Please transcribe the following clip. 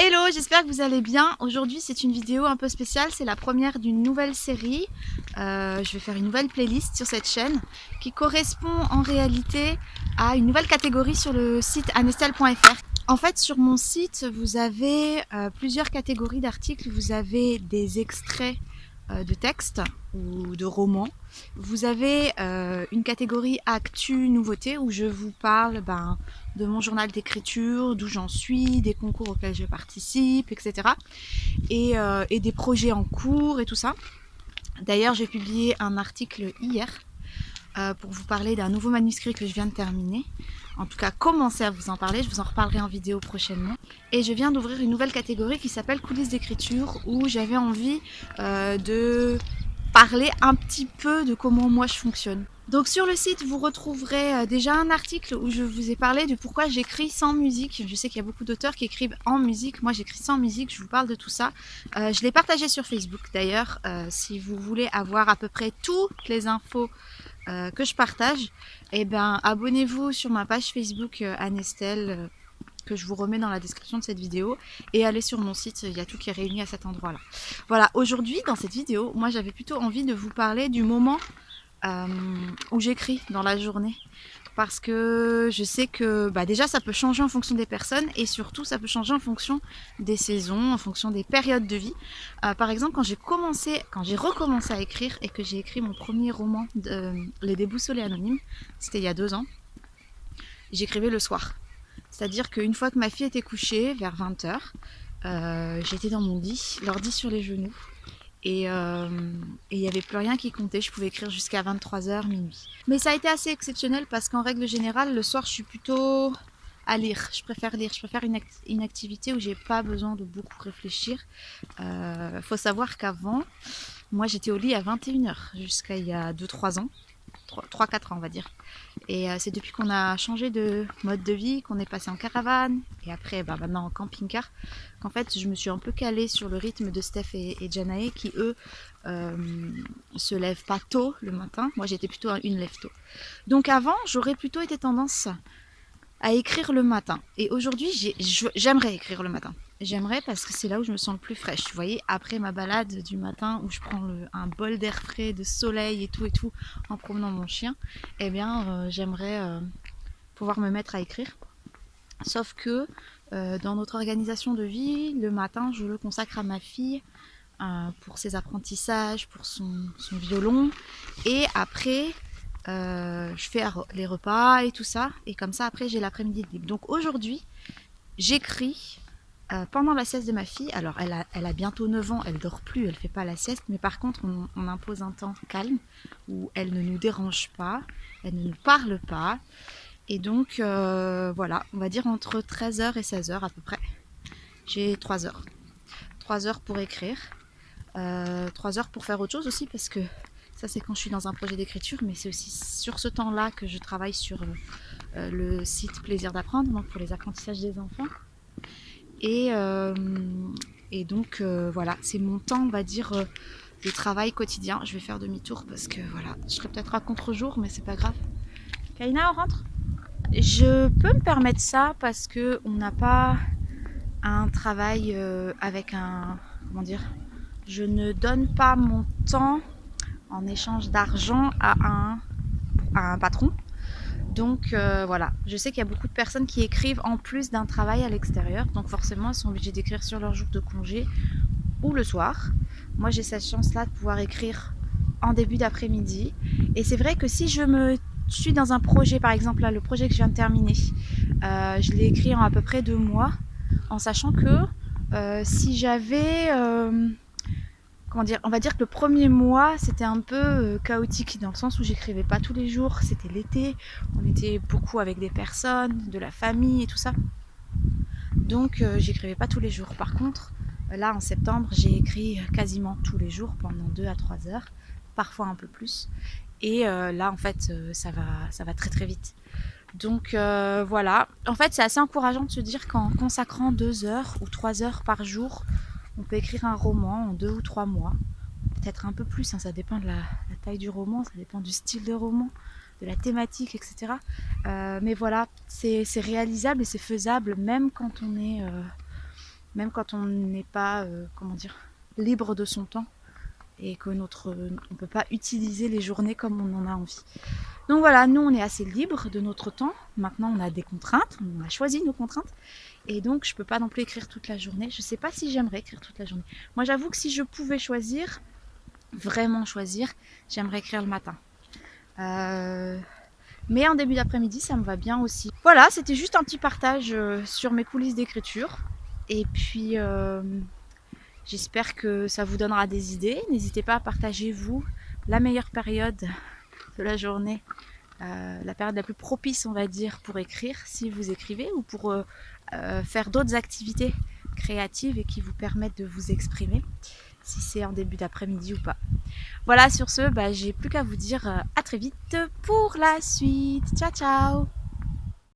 Hello, j'espère que vous allez bien. Aujourd'hui c'est une vidéo un peu spéciale, c'est la première d'une nouvelle série. Je vais faire une nouvelle playlist sur cette chaîne qui correspond en réalité à une nouvelle catégorie sur le site anestel.fr. En fait, sur mon site, vous avez plusieurs catégories d'articles. Vous avez des extraits de textes ou de romans. Vous avez une catégorie actu nouveauté où je vous parle de mon journal d'écriture, d'où j'en suis, des concours auxquels je participe, etc. Et des projets en cours et tout ça. D'ailleurs, j'ai publié un article hier pour vous parler d'un nouveau manuscrit que je viens de terminer. En tout cas, commencer à vous en parler, je vous en reparlerai en vidéo prochainement. Et je viens d'ouvrir une nouvelle catégorie qui s'appelle coulisses d'écriture, où j'avais envie de parler un petit peu de comment moi je fonctionne. Donc sur le site, vous retrouverez déjà un article où je vous ai parlé de pourquoi j'écris sans musique. Je sais qu'il y a beaucoup d'auteurs qui écrivent en musique. Moi, j'écris sans musique. Je vous parle de tout ça. Je l'ai partagé sur Facebook d'ailleurs. Si vous voulez avoir à peu près toutes les infos que je partage, eh ben, abonnez-vous sur ma page Facebook Anestel que je vous remets dans la description de cette vidéo et allez sur mon site, il y a tout qui est réuni à cet endroit là. Voilà, aujourd'hui dans cette vidéo, moi j'avais plutôt envie de vous parler du moment où j'écris dans la journée, parce que je sais que déjà ça peut changer en fonction des personnes et surtout ça peut changer en fonction des saisons, en fonction des périodes de vie. Par exemple, quand j'ai recommencé à écrire et que j'ai écrit mon premier roman, Les Déboussolés Anonymes, c'était il y a 2 ans, j'écrivais le soir. C'est-à-dire qu'une fois que ma fille était couchée, vers 20h, j'étais dans mon lit, l'ordi sur les genoux, et il n'y avait plus rien qui comptait. Je pouvais écrire jusqu'à 23h, minuit. Mais ça a été assez exceptionnel parce qu'en règle générale, le soir, je suis plutôt à lire. Je préfère lire. Je préfère une activité où j'ai pas besoin de beaucoup réfléchir. Faut savoir qu'avant, moi, j'étais au lit à 21h jusqu'à il y a 2-3 ans. 3-4 ans, on va dire. Et c'est depuis qu'on a changé de mode de vie, qu'on est passé en caravane et après maintenant en camping-car, qu'en fait je me suis un peu calée sur le rythme de Steph et Janae qui eux se lèvent pas tôt le matin. Moi j'étais plutôt une lève tôt. Donc avant j'aurais plutôt été tendance à écrire le matin. Et aujourd'hui j'aimerais écrire le matin. J'aimerais parce que c'est là où je me sens le plus fraîche. Vous voyez, après ma balade du matin où je prends un bol d'air frais, de soleil et tout, en promenant mon chien, eh bien j'aimerais pouvoir me mettre à écrire. Sauf que dans notre organisation de vie, le matin, je le consacre à ma fille pour ses apprentissages, pour son violon. Et après, je fais les repas et tout ça. Et comme ça, après, j'ai l'après-midi libre. Donc aujourd'hui, j'écris pendant la sieste de ma fille. Alors elle a bientôt 9 ans, elle dort plus, elle fait pas la sieste, mais par contre on impose un temps calme où elle ne nous dérange pas, elle ne nous parle pas. Et donc voilà, on va dire entre 13h et 16h à peu près. J'ai 3 heures. 3 heures pour écrire, 3 heures pour faire autre chose aussi, parce que ça c'est quand je suis dans un projet d'écriture, mais c'est aussi sur ce temps-là que je travaille sur le site Plaisir d'apprendre, donc pour les apprentissages des enfants. Et, donc voilà, c'est mon temps, on va dire, de travail quotidien. Je vais faire demi-tour parce que voilà, je serai peut-être à contre-jour, mais c'est pas grave. Kaina, on rentre? Je peux me permettre ça parce que on n'a pas un travail avec un... Comment dire? Je ne donne pas mon temps en échange d'argent à un patron. Donc voilà, je sais qu'il y a beaucoup de personnes qui écrivent en plus d'un travail à l'extérieur, donc forcément elles sont obligées d'écrire sur leur jour de congé ou le soir. Moi j'ai cette chance-là de pouvoir écrire en début d'après-midi. Et c'est vrai que si je suis dans un projet, par exemple là, le projet que je viens de terminer, je l'ai écrit en à peu près 2 mois, en sachant que si j'avais... comment dire, on va dire que le premier mois c'était un peu chaotique dans le sens où j'écrivais pas tous les jours, c'était l'été, on était beaucoup avec des personnes, de la famille et tout ça, donc j'écrivais pas tous les jours. Par contre là en septembre j'ai écrit quasiment tous les jours pendant 2 à 3 heures, parfois un peu plus, et là en fait ça va très très vite. Donc voilà, en fait c'est assez encourageant de se dire qu'en consacrant 2 heures ou 3 heures par jour, on peut écrire un roman en 2 ou 3 mois, peut-être un peu plus, hein, ça dépend de la taille du roman, ça dépend du style de roman, de la thématique, etc. Mais voilà, c'est réalisable et c'est faisable même quand on est même quand on n'est pas, comment dire, libre de son temps et que on ne peut pas utiliser les journées comme on en a envie. Donc voilà, nous on est assez libre de notre temps. Maintenant on a des contraintes, on a choisi nos contraintes. Et donc je peux pas non plus écrire toute la journée. Je sais pas si j'aimerais écrire toute la journée. Moi j'avoue que si je pouvais choisir, vraiment choisir, j'aimerais écrire le matin. Mais en début d'après-midi, ça me va bien aussi. Voilà, c'était juste un petit partage sur mes coulisses d'écriture. Et puis j'espère que ça vous donnera des idées. N'hésitez pas à partager, vous, la meilleure période de la journée, la période la plus propice, on va dire, pour écrire, si vous écrivez, ou pour faire d'autres activités créatives et qui vous permettent de vous exprimer, si c'est en début d'après-midi ou pas. Voilà, sur ce, j'ai plus qu'à vous dire à très vite pour la suite. Ciao, ciao!